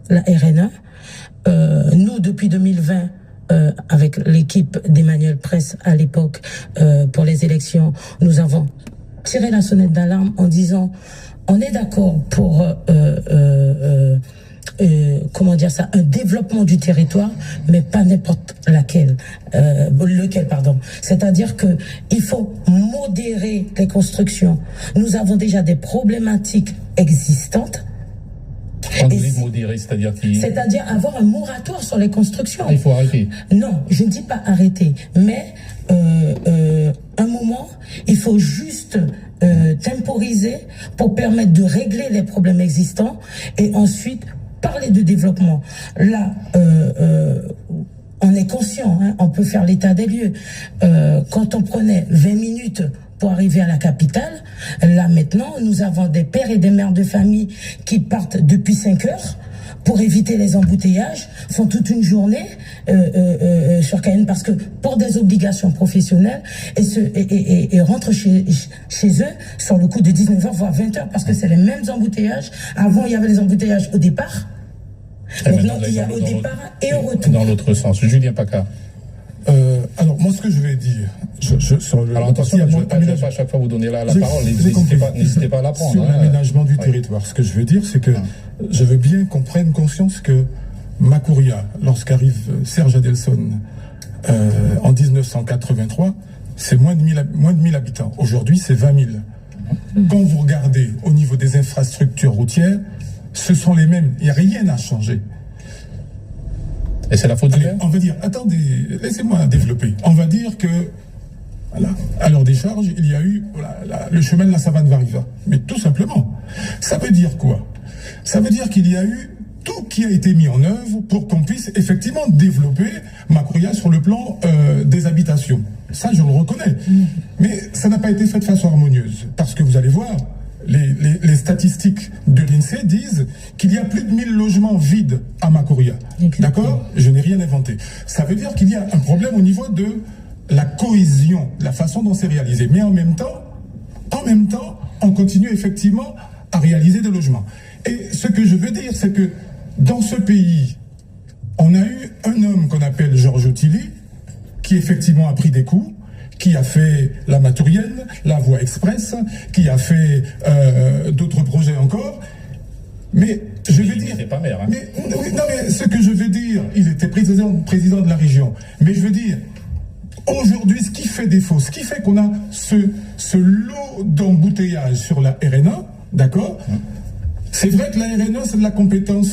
la RN1. Nous, depuis 2020, avec l'équipe d'Emmanuel Presse à l'époque, pour les élections, nous avons tiré la sonnette d'alarme en disant on est d'accord pour comment dire ça, un développement du territoire, mais pas n'importe lequel. C'est-à-dire que il faut modérer les constructions. Nous avons déjà des problématiques existantes. Quand vous dites modérer, c'est-à-dire avoir un moratoire sur les constructions. Il faut arrêter. Non, je ne dis pas arrêter, mais un moment, il faut juste temporiser pour permettre de régler les problèmes existants et ensuite parler de développement. Là, on est conscient, hein, on peut faire l'état des lieux. Quand on prenait 20 minutes pour arriver à la capitale, là maintenant, nous avons des pères et des mères de famille qui partent depuis 5 heures pour éviter les embouteillages, font toute une journée sur Cayenne parce que pour des obligations professionnelles et rentrent chez eux sur le coup de 19h voire 20h parce que c'est les mêmes embouteillages. Avant, il y avait les embouteillages au départ. Maintenant, il y a au départ et au retour. Dans l'autre sens. Julien Paccard. Alors, moi, ce que je vais dire... Alors, attention, je ne vais pas à chaque fois vous donner la parole. N'hésitez pas à la prendre. Sur l'aménagement du territoire, ce que je veux dire, c'est que je veux bien qu'on prenne conscience que Macouria, lorsqu'arrive Serge Adelson en 1983, c'est moins de 1000 habitants. Aujourd'hui, c'est 20 000. Quand vous regardez au niveau des infrastructures routières, ce sont les mêmes. Il n'y a rien à changer. Et c'est la faute du maire ? On va dire, attendez, laissez-moi développer. On va dire que, voilà, à leur décharge, il y a eu le chemin de la Savane-Variva. Mais tout simplement. Ça veut dire quoi ? Ça veut dire qu'il y a eu tout qui a été mis en œuvre pour qu'on puisse effectivement développer Macouria sur le plan des habitations. Ça, je le reconnais. Mais ça n'a pas été fait de façon harmonieuse. Parce que vous allez voir, les statistiques de l'INSEE disent qu'il y a plus de 1000 logements vides à Macouria. D'accord ? Je n'ai rien inventé. Ça veut dire qu'il y a un problème au niveau de la cohésion, la façon dont c'est réalisé. Mais en même temps, on continue effectivement à réaliser des logements. Et ce que je veux dire, c'est que dans ce pays, on a eu un homme qu'on appelle Georges Tilly, qui effectivement a pris des coups, qui a fait la Maturienne, la Voie Express, qui a fait d'autres projets encore. Mais je veux dire... Il n'était pas maire. Hein. Mais ce que je veux dire, il était président de la région. Mais je veux dire, aujourd'hui, ce qui fait défaut, ce qui fait qu'on a ce lot d'embouteillage sur la RN1, d'accord ? C'est vrai que la RN1, c'est de la compétence